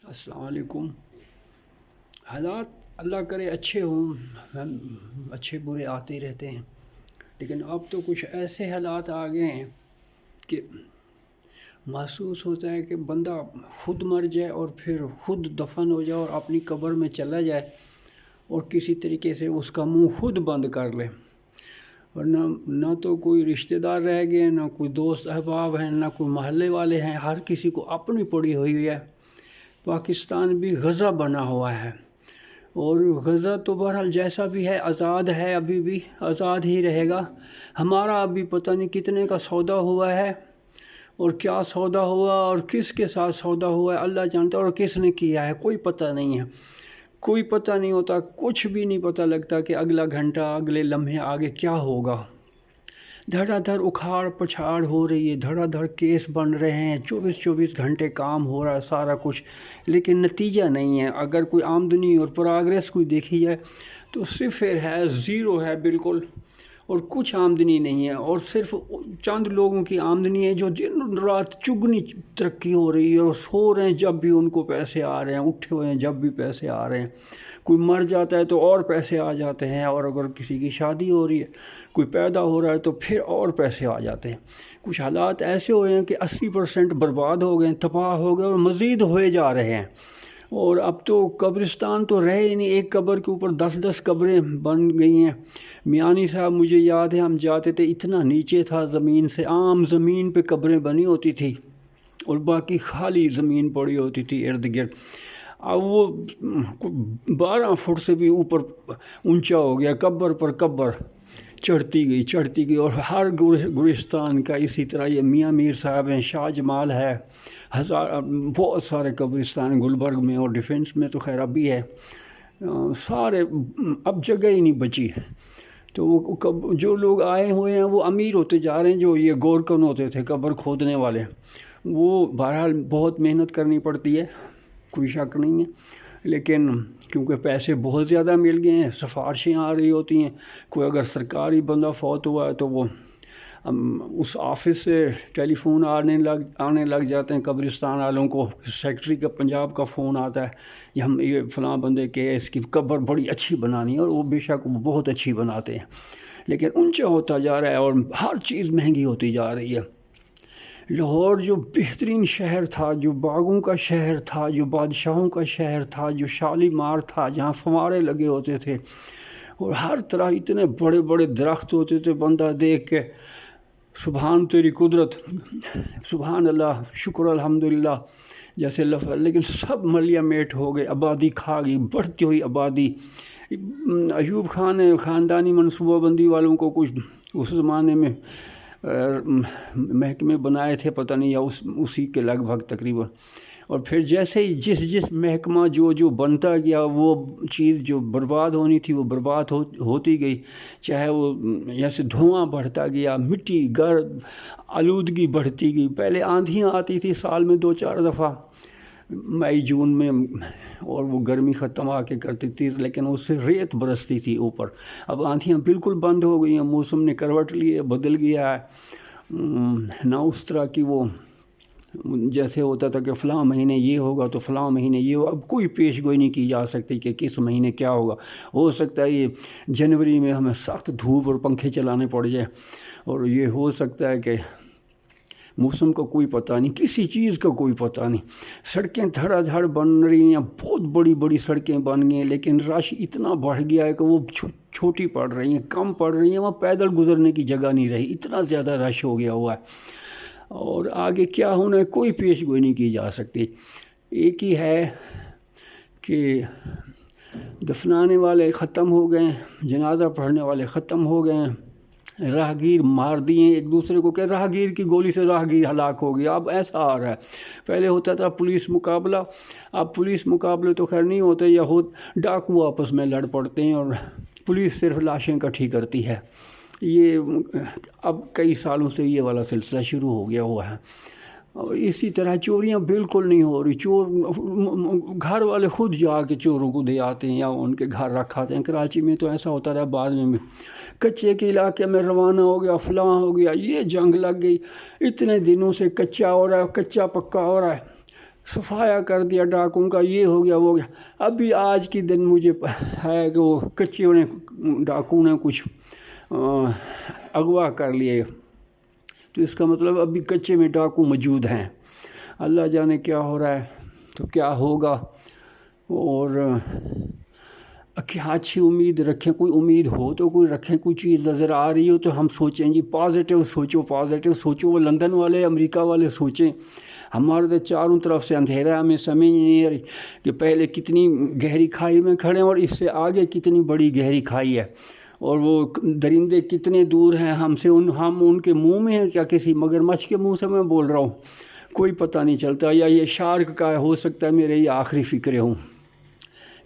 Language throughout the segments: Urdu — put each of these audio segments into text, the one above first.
السلام علیکم۔ حالات اللہ کرے اچھے ہوں، اچھے برے آتے ہی رہتے ہیں، لیکن اب تو کچھ ایسے حالات آ گئے ہیں کہ محسوس ہوتا ہے کہ بندہ خود مر جائے اور پھر خود دفن ہو جائے اور اپنی قبر میں چلا جائے اور کسی طریقے سے اس کا منہ خود بند کر لے، اور نہ تو کوئی رشتہ دار رہ گئے، نہ کوئی دوست احباب ہیں، نہ کوئی محلے والے ہیں، ہر کسی کو اپنی پڑی ہوئی ہے۔ پاکستان بھی غزہ بنا ہوا ہے، اور غزہ تو بہرحال جیسا بھی ہے آزاد ہے، ابھی بھی آزاد ہی رہے گا۔ ہمارا ابھی پتہ نہیں کتنے کا سودا ہوا ہے اور کیا سودا ہوا اور کس کے ساتھ سودا ہوا ہے، اللہ جانتا ہے، اور کس نے کیا ہے کوئی پتہ نہیں ہے، کوئی پتہ نہیں ہوتا، کچھ بھی نہیں پتہ لگتا کہ اگلا گھنٹہ، اگلے لمحے آگے کیا ہوگا۔ دھڑا دھڑ اکھاڑ پچھاڑ ہو رہی ہے، دھڑا دھڑ کیس بن رہے ہیں، 24 گھنٹے کام ہو رہا ہے سارا کچھ، لیکن نتیجہ نہیں ہے۔ اگر کوئی آمدنی اور پروگریس کوئی دیکھی جائے تو صفر ہے، زیرو ہے بالکل، اور کچھ آمدنی نہیں ہے، اور صرف چند لوگوں کی آمدنی ہے جو دن رات چگنی ترقی ہو رہی ہے، اور سو رہے ہیں جب بھی ان کو پیسے آ رہے ہیں، اٹھے ہوئے ہیں جب بھی پیسے آ رہے ہیں۔ کوئی مر جاتا ہے تو اور پیسے آ جاتے ہیں، اور اگر کسی کی شادی ہو رہی ہے، کوئی پیدا ہو رہا ہے تو پھر اور پیسے آ جاتے ہیں۔ کچھ حالات ایسے ہوئے ہیں کہ 80% برباد ہو گئے، تباہ ہو گئے، اور مزید ہوئے جا رہے ہیں۔ اور اب تو قبرستان تو رہے ہی نہیں، ایک قبر کے اوپر 10 قبریں بن گئی ہیں۔ میانی صاحب مجھے یاد ہے ہم جاتے تھے، اتنا نیچے تھا زمین سے، عام زمین پہ قبریں بنی ہوتی تھی اور باقی خالی زمین پڑی ہوتی تھی ارد گرد۔ اب وہ 12 فٹ سے بھی اوپر اونچا ہو گیا، قبر پر قبر چڑھتی گئی، اور ہر گورستان کا اسی طرح، یہ میاں میر صاحب ہیں، شاہ جمال ہے، بہت سارے قبرستان گلبرگ میں، اور ڈیفنس میں تو خیر ابھی ہے، سارے اب جگہ ہی نہیں بچی۔ تو وہ جو لوگ آئے ہوئے ہیں وہ امیر ہوتے جا رہے ہیں، جو یہ گورکن ہوتے تھے قبر کھودنے والے، وہ بہرحال بہت محنت کرنی پڑتی ہے، کوئی شک نہیں ہے، لیکن کیونکہ پیسے بہت زیادہ مل گئے ہیں، سفارشیں آ رہی ہوتی ہیں، کوئی اگر سرکاری بندہ فوت ہوا ہے تو وہ اس آفس سے ٹیلی فون آنے لگ جاتے ہیں قبرستان والوں کو، سیکٹری کا پنجاب کا فون آتا ہے، یہ فلاں بندے کے اس کی قبر بڑی اچھی بنانی ہے، اور وہ بے شک وہ بہت اچھی بناتے ہیں، لیکن اونچا ہوتا جا رہا ہے اور ہر چیز مہنگی ہوتی جا رہی ہے۔ لاہور جو بہترین شہر تھا، جو باغوں کا شہر تھا، جو بادشاہوں کا شہر تھا، جو شالیمار تھا، جہاں فوارے لگے ہوتے تھے اور ہر طرح اتنے بڑے بڑے درخت ہوتے تھے، بندہ دیکھ کے سبحان تیری قدرت، سبحان اللہ، شکر الحمدللہ جیسے لفظ، لیکن سب ملیا میٹ ہو گئے، آبادی کھا گئی، بڑھتی ہوئی آبادی۔ ایوب خان نے خاندانی منصوبہ بندی والوں کو کچھ اس زمانے میں محکمے بنائے تھے، پتہ نہیں، یا اسی کے لگ بھگ تقریباً، اور پھر جیسے ہی جس محکمہ جو بنتا گیا، وہ چیز جو برباد ہونی تھی وہ برباد ہوتی گئی، چاہے وہ جیسے دھواں بڑھتا گیا، مٹی گرد آلودگی بڑھتی گئی۔ پہلے آندھیاں آتی تھی سال میں 2-4 دفعہ، مئی جون میں، اور وہ گرمی ختم آ کے کرتی تھی، لیکن اس سے ریت برستی تھی اوپر۔ اب آندھیاں بالکل بند ہو گئی ہیں، موسم نے کروٹ لیے، بدل گیا ہے، نہ اس طرح کی وہ جیسے ہوتا تھا کہ فلاں مہینے یہ ہوگا تو فلاں مہینے یہ ہوگا، اب کوئی پیش گوئی نہیں کی جا سکتی کہ کس مہینے کیا ہوگا۔ ہو سکتا ہے یہ جنوری میں ہمیں سخت دھوپ اور پنکھے چلانے پڑ جائے، اور یہ ہو سکتا ہے کہ موسم کا کوئی پتہ نہیں، کسی چیز کا کوئی پتہ نہیں۔ سڑکیں دھڑا دھڑ بن رہی ہیں، بہت بڑی بڑی سڑکیں بن گئی ہیں، لیکن رش اتنا بڑھ گیا ہے کہ وہ چھوٹی پڑ رہی ہیں، کم پڑ رہی ہیں، وہاں پیدل گزرنے کی جگہ نہیں رہی، اتنا زیادہ رش ہو گیا ہوا ہے، اور آگے کیا ہونا ہے کوئی پیش گوئی نہیں کی جا سکتی۔ ایک ہی ہے کہ دفنانے والے ختم ہو گئے، جنازہ پڑھنے والے ختم ہو گئے، راہگیر مار دیے ایک دوسرے کو، کہ راہگیر کی گولی سے راہگیر ہلاک ہو گیا۔ اب ایسا آ رہا ہے، پہلے ہوتا تھا پولیس مقابلہ، اب پولیس مقابلے تو خیر نہیں ہوتے، یا ڈاکو آپس میں لڑ پڑتے ہیں اور پولیس صرف لاشیں اکٹھی کرتی ہے۔ یہ اب کئی سالوں سے یہ والا سلسلہ شروع ہو گیا ہوا ہے، اور اسی طرح چوریاں بالکل نہیں ہو رہی، چور گھر والے خود جا کے چوروں کو دے آتے ہیں یا ان کے گھر رکھاتے ہیں۔ کراچی میں تو ایسا ہوتا رہا، بعد میں کچے کے علاقے میں روانہ ہو گیا، فلاں ہو گیا، یہ جنگ لگ گئی، اتنے دنوں سے کچا ہو رہا ہے، کچا پکا ہو رہا ہے، صفایا کر دیا ڈاکوں کا، یہ ہو گیا وہ ہو گیا۔ ابھی آج کی دن مجھے ہے کہ وہ کچے نے ڈاکوں نے کچھ اغوا کر لیے، تو اس کا مطلب ابھی کچے میں ڈاکو موجود ہیں۔ اللہ جانے کیا ہو رہا ہے تو کیا ہوگا، اور کیا اچھی امید رکھیں، کوئی امید ہو تو کوئی رکھیں، کوئی چیز نظر آ رہی ہو تو ہم سوچیں جی پازیٹیو سوچو، پازیٹیو سوچو۔ وہ لندن والے امریکہ والے سوچیں، ہمارے تو چاروں طرف سے اندھیرا ہے، ہمیں سمجھ نہیں آ رہی کہ پہلے کتنی گہری کھائی میں کھڑے ہیں اور اس سے آگے کتنی بڑی گہری کھائی ہے، اور وہ درندے کتنے دور ہیں ہم سے، ہم ان کے منہ میں ہیں کیا کسی مگرمچھ کے منہ سے میں بول رہا ہوں، کوئی پتہ نہیں چلتا۔ یا یہ شارک کا ہو سکتا ہے میرے یہ آخری فکرے ہوں۔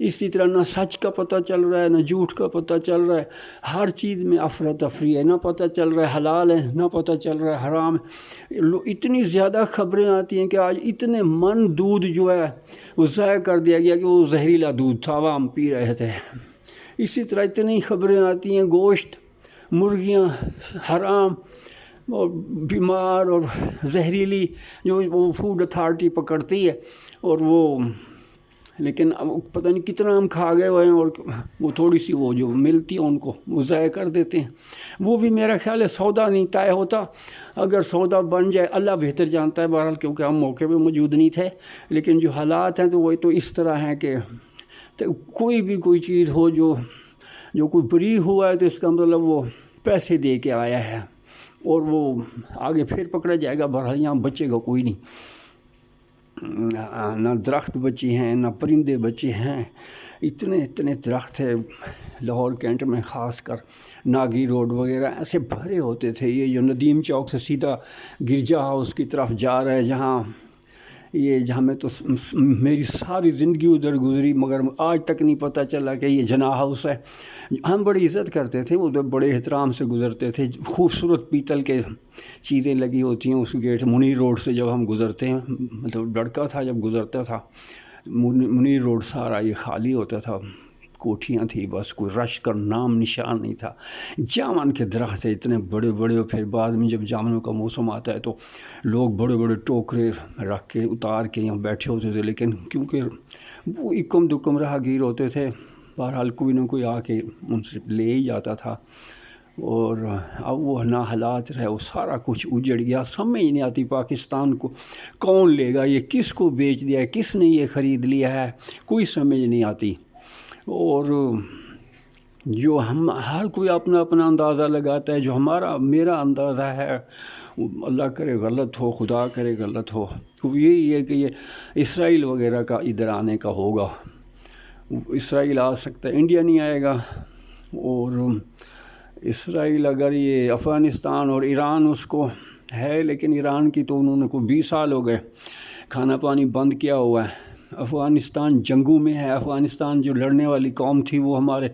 اسی طرح نہ سچ کا پتہ چل رہا ہے، نہ جھوٹ کا پتہ چل رہا ہے، ہر چیز میں افراتفری ہے، نہ پتہ چل رہا ہے حلال ہے، نہ پتہ چل رہا ہے حرام ہے۔ اتنی زیادہ خبریں آتی ہیں کہ آج اتنے من دودھ جو ہے وہ ضائع کر دیا گیا کہ وہ زہریلا دودھ تھا، عوام پی رہے تھے۔ اسی طرح اتنی خبریں آتی ہیں، گوشت، مرغیاں حرام اور بیمار اور زہریلی، جو وہ فوڈ اتھارٹی پکڑتی ہے، اور وہ لیکن پتہ نہیں کتنا ہم کھا گئے ہوئے ہیں، اور وہ تھوڑی سی وہ جو ملتی ہے ان کو وہ ضائع کر دیتے ہیں۔ وہ بھی میرا خیال ہے سودا نہیں طے ہوتا، اگر سودا بن جائے اللہ بہتر جانتا ہے بہرحال، کیونکہ ہم موقع پہ موجود نہیں تھے، لیکن جو حالات ہیں تو وہ تو اس طرح ہیں کہ کوئی بھی کوئی چیز ہو جو کوئی بری ہوا ہے تو اس کا مطلب وہ پیسے دے کے آیا ہے، اور وہ آگے پھر پکڑا جائے گا، بہرحال یہاں بچے گا کوئی نہیں، نہ درخت بچے ہیں نہ پرندے بچے ہیں۔ اتنے درخت ہے لاہور کینٹ میں، خاص کر ناگی روڈ وغیرہ ایسے بھرے ہوتے تھے۔ یہ جو ندیم چوک سے سیدھا گرجا ہاؤس کی طرف جا رہا ہے، جہاں میں تو میری ساری زندگی ادھر گزری، مگر آج تک نہیں پتہ چلا کہ یہ جناح ہاؤس ہے۔ ہم بڑی عزت کرتے تھے، ادھر بڑے احترام سے گزرتے تھے، خوبصورت پیتل کے چیزیں لگی ہوتی ہیں اس گیٹ منیر روڈ سے جب ہم گزرتے ہیں، مطلب لڑکا تھا جب گزرتا تھا منیر روڈ سارا یہ خالی ہوتا تھا، کوٹھیاں تھی بس، کوئی رش کا نام نشان نہیں تھا۔ جامن کے درخت اتنے بڑے بڑے، اور پھر بعد میں جب جامنوں کا موسم آتا ہے تو لوگ بڑے بڑے ٹوکرے رکھ کے اتار کے یہاں بیٹھے ہوتے تھے، لیکن کیونکہ وہ اکم دکم راہگیر ہوتے تھے، بہرحال کوئی نہ کوئی آ کے ان سے لے ہی جاتا تھا۔ اور اب وہ نہ حالات رہے، وہ سارا کچھ اجڑ گیا، سمجھ نہیں آتی پاکستان کو کون لے گا، یہ کس کو بیچ دیا ہے، کس نے یہ خرید لیا ہے، کوئی سمجھ نہیں آتی۔ اور جو ہم ہر کوئی اپنا اپنا اندازہ لگاتا ہے، جو میرا اندازہ ہے، اللہ کرے غلط ہو، خدا کرے غلط ہو، وہ یہی ہے کہ یہ اسرائیل وغیرہ کا ادھر آنے کا ہوگا۔ اسرائیل آ سکتا ہے، انڈیا نہیں آئے گا، اور اسرائیل اگر یہ افغانستان اور ایران اس کو ہے، لیکن ایران کی تو انہوں نے کوئی 20 سال ہو گئے کھانا پانی بند کیا ہوا ہے۔ افغانستان جنگوں میں ہے، افغانستان جو لڑنے والی قوم تھی وہ ہمارے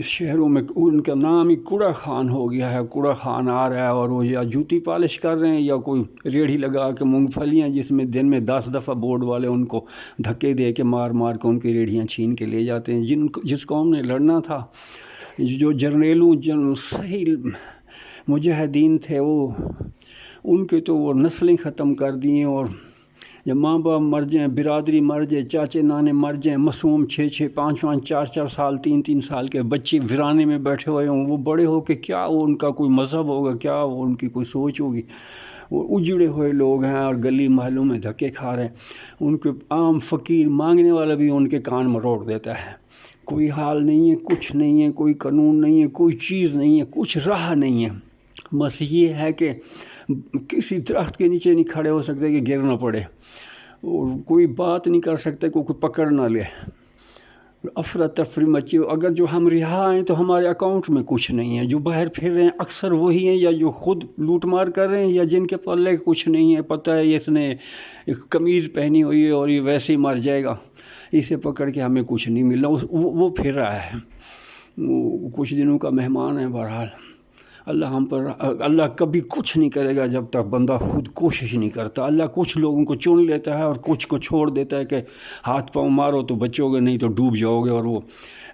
شہروں میں ان کا نام ہی کوڑا خان ہو گیا ہے، کوڑا خان آ رہا ہے، اور وہ یا جوتی پالش کر رہے ہیں یا کوئی ریڑھی لگا کے مونگ پھلیاں، جس میں دن میں 10 دفعہ بورڈ والے ان کو دھکے دے کے مار کے ان کی ریڑھیاں چھین کے لے جاتے ہیں۔ جس قوم نے لڑنا تھا، جو جرنیلوں صحیح مجاہدین تھے، ان کے تو وہ نسلیں ختم کر دی ہیں، اور جب ماں باپ مر جائیں، برادری مر جائے، چاچے نانے مر جائیں، معصوم 6 5 4 سال 3 سال کے بچے ویرانے میں بیٹھے ہوئے ہوں، وہ بڑے ہو کے کیا وہ ان کا کوئی مذہب ہوگا، کیا وہ ان کی کوئی سوچ ہوگی؟ وہ اجڑے ہوئے لوگ ہیں اور گلی محلوں میں دھکے کھا رہے ہیں، ان کے عام فقیر مانگنے والا بھی ان کے کان مروڑ دیتا ہے۔ کوئی حال نہیں ہے، کچھ نہیں ہے، کوئی قانون نہیں ہے، کوئی چیز نہیں ہے، کچھ راہ نہیں ہے، بس یہ ہے کہ کسی درخت کے نیچے نہیں کھڑے ہو سکتے کہ گر نہ پڑے، اور کوئی بات نہیں کر سکتے کہ کوئی پکڑ نہ لے، افراتفری مچی۔ اگر جو ہم رہا ہیں تو ہمارے اکاؤنٹ میں کچھ نہیں ہے، جو باہر پھر رہے ہیں اکثر وہی ہیں، یا جو خود لوٹ مار کر رہے ہیں، یا جن کے پلے کچھ نہیں ہے، پتہ ہے اس نے ایک قمیض پہنی ہوئی ہے اور یہ ویسے ہی مر جائے گا، اسے پکڑ کے ہمیں کچھ نہیں مل رہا، وہ پھر رہا ہے، وہ کچھ دنوں کا مہمان ہے۔ بہرحال اللہ کبھی کچھ نہیں کرے گا جب تک بندہ خود کوشش نہیں کرتا۔ اللہ کچھ لوگوں کو چن لیتا ہے اور کچھ کو چھوڑ دیتا ہے کہ ہاتھ پاؤں مارو تو بچو گے، نہیں تو ڈوب جاؤ گے، اور وہ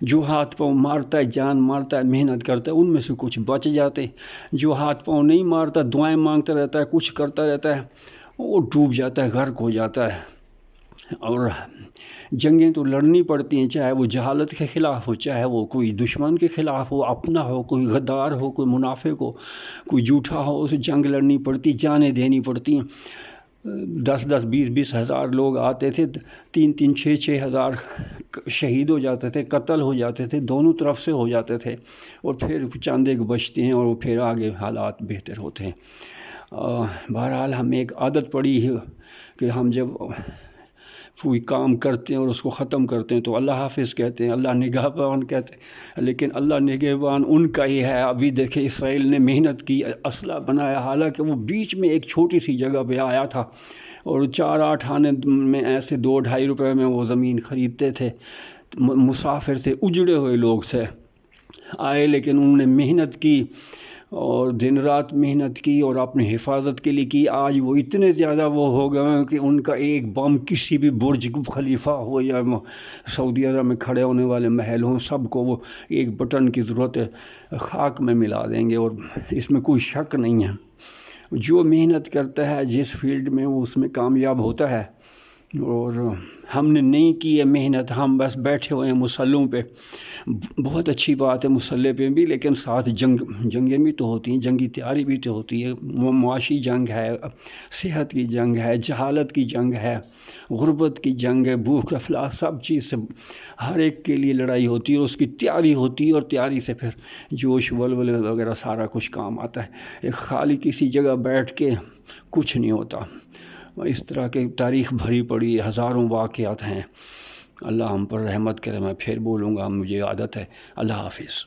جو ہاتھ پاؤں مارتا ہے، جان مارتا ہے، محنت کرتا ہے، ان میں سے کچھ بچ جاتے، جو ہاتھ پاؤں نہیں مارتا، دعائیں مانگتا رہتا ہے، کچھ کرتا رہتا ہے، وہ ڈوب جاتا ہے، غرق ہو جاتا ہے۔ اور جنگیں تو لڑنی پڑتی ہیں، چاہے وہ جہالت کے خلاف ہو، چاہے وہ کوئی دشمن کے خلاف ہو، اپنا ہو، کوئی غدار ہو، کوئی منافق ہو، کوئی جھوٹا ہو، اسے جنگ لڑنی پڑتی، جانیں دینی پڑتی ہیں۔ 10 20 ہزار لوگ آتے تھے، 3 6 ہزار شہید ہو جاتے تھے، قتل ہو جاتے تھے، دونوں طرف سے ہو جاتے تھے، اور پھر چند ایک بچتے ہیں اور پھر آگے حالات بہتر ہوتے ہیں۔ بہرحال ہمیں ایک عادت پڑی ہے کہ ہم جب کوئی کام کرتے ہیں اور اس کو ختم کرتے ہیں تو اللہ حافظ کہتے ہیں، اللہ نگہبان کہتے ہیں، لیکن اللہ نگہبان ان کا ہی ہے۔ ابھی دیکھیں اسرائیل نے محنت کی، اسلحہ بنایا، حالانکہ وہ بیچ میں ایک چھوٹی سی جگہ پہ آیا تھا، اور 4-8 آنے میں ایسے 2-2.5 روپے میں وہ زمین خریدتے تھے، مسافر تھے، اجڑے ہوئے لوگ تھے، آئے، لیکن انہوں نے محنت کی اور دن رات محنت کی اور اپنی حفاظت کے لیے کی۔ آج وہ اتنے زیادہ وہ ہو گئے ہیں کہ ان کا ایک بم کسی بھی برج خلیفہ ہو یا سعودی عرب میں کھڑے ہونے والے محل ہوں، سب کو وہ ایک بٹن کی ضرورت ہے، خاک میں ملا دیں گے، اور اس میں کوئی شک نہیں ہے۔ جو محنت کرتا ہے جس فیلڈ میں وہ اس میں کامیاب ہوتا ہے، اور ہم نے نہیں کی ہے محنت، ہم بس بیٹھے ہوئے ہیں مسلحوں پہ۔ بہت اچھی بات ہے مسلح پہ بھی، لیکن ساتھ جنگیں بھی تو ہوتی ہیں، جنگی تیاری بھی تو ہوتی ہے، معاشی جنگ ہے، صحت کی جنگ ہے، جہالت کی جنگ ہے، غربت کی جنگ ہے، بھوک افلاس، سب چیز سے ہر ایک کے لیے لڑائی ہوتی ہے، اور اس کی تیاری ہوتی ہے، اور تیاری سے پھر جوش ولولے وغیرہ سارا کچھ کام آتا ہے۔ ایک خالی کسی جگہ بیٹھ کے کچھ نہیں ہوتا۔ اس طرح کی تاریخ بھری پڑی ہزاروں واقعات ہیں۔ اللہ ہم پر رحمت کرے۔ میں پھر بولوں گا، مجھے عادت ہے۔ اللہ حافظ۔